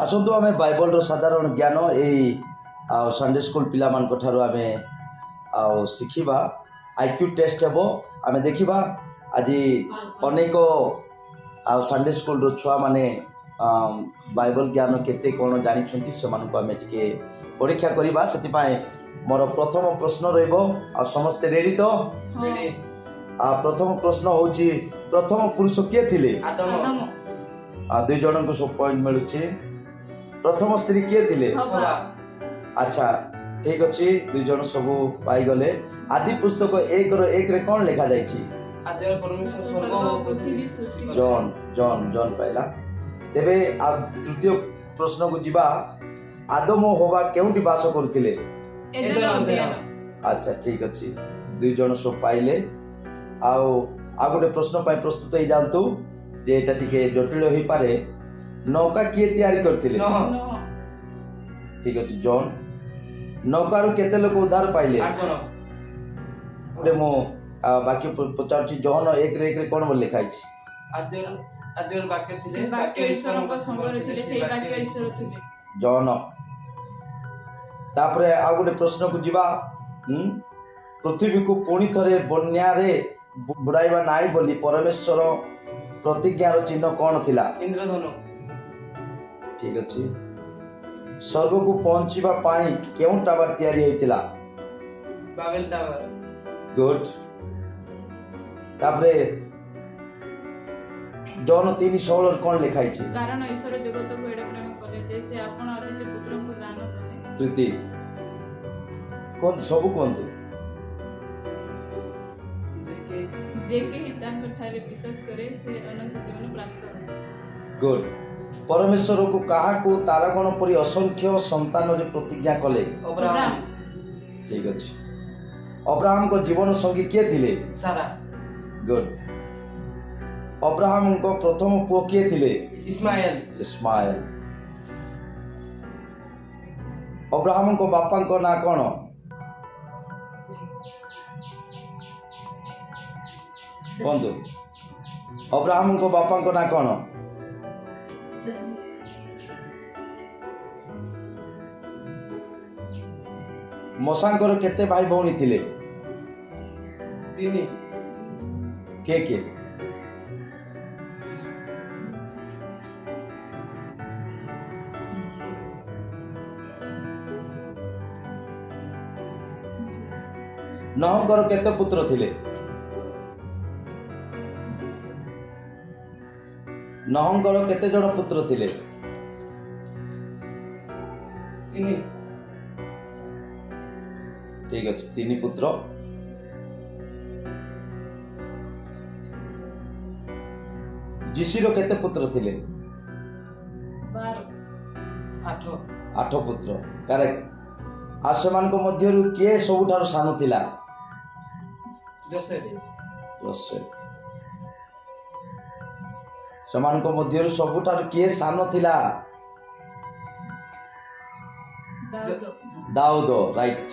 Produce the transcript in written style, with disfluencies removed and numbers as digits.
आसतु आम बाइबल साधारण ज्ञान यही संडे स्कूल पिला मान ठारू आम शिखा आईक्यू टेस्ट हे आम देखा आज अनेक संडे स्कूल छुआ माने बाइबल ज्ञान केते कौन जानी से आम टे परीक्षा करवा से मोर प्रथम प्रश्न रहा समस्ते रेडी तो प्रथम प्रश्न हूँ प्रथम पुरुष किए थिले दुई जन को सब पॉइंट मिलूँ प्रथम स्त्री किए थिले अच्छा ठीक अच्छे दुई जन सब पाईगले आदि पुस्तक 1:1 रे कौन लिखा जाइए जॉन जॉन जॉन पाइला तेबे तृतीय प्रश्न को जीवा आदम और हवा केउटी बास करथिले अच्छा ठीक अच्छे दुई जन सब पाइले आउ गोटे प्रश्न पाई प्रस्तुत हो जातु जे एटा टिके जटिल हो पारे नौका किए तैयारी करथिले ठीक अच्छे जॉन नौका रु केते लोक उद्धार पाइले गोटे मो बाकी पचार जॉन 1:1 रे कोन बोल लिखा अछि आद्य वाक्य थिले वाक्य ईश्वरक संगरे थिले सेही वाक्य ईश्वर थिले जॉन तापरे आ गोटे प्रश्न को जीवा पृथ्वी को पुणी थरे बन्या रे बुड़ाइबा नाई बोली परमेश्वर प्रतिज्ञार चिन्ह कौन थिला इंद्रधनु ठीक अच्छे स्वर्ग को पहुंचीबा पाई केउ टावर तैयारी होइतिला बाबेल टावर गुड तापरे जॉन 3:16 कौन लिखाई छी कारण ईश्वर जगत को एडे प्रेम करे जे से आपण अद्वितीय पुत्र को दान कले प्रीति कौन सब कौन तो जे के हितांक ठारे विश्वास करे से अनंत जीवन प्राप्त करे गुड परमेश्वर को कहा को तारागण परि असंख्य संतान रे प्रतिज्ञा कले अब्राहम ठीक अच्छे अब्राहम को जीवन संगी किए थिले सारा गुड अब्राहम को प्रथम पुओ किए थिले इस्माइल इस्माइल अब्राहम को बापा को ना कौन बंधु अब्राहम को बापा को ना कौन मोसांकर केते भाई भौणी थिले तीनी के नहंकर केते पुत्र थिले नहंकर केते जन पुत्र थिले तीनी ठीक अच्छे 3 पुत्र जीसीर केते पुत्र थिले 8 पुत्र करेक्ट आसमान को मध्यरु किए सबुठार सानो थिला जोसेफ समान को मध्यरु सबुठार किए सानो थिला दाऊद राइट